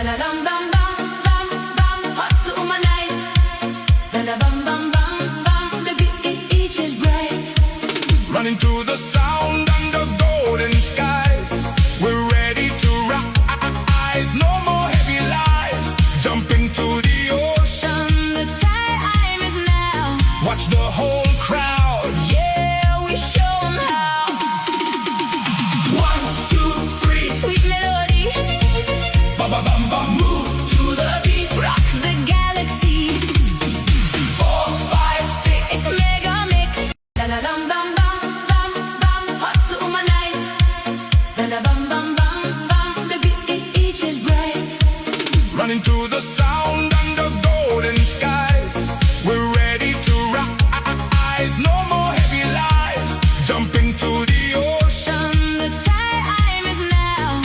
la dum dum bum bum bum, hot summer night. La la bum bum bum bum, the beach is bright. Running to the sound under golden skies. We're ready to rise. No more heavy lies. Jump into the ocean. The time is now. Watch the whole crowd. Yeah, we show 'em how. 1, 2, 3. Sweet melody, Ba ba bum bum. Move to the beat. rock the galaxy. 4, 5, 6. It's a mega mix. La la dum dum bum bum bum, hot summer night. La la bum bum bum bum, the beach is bright. Running to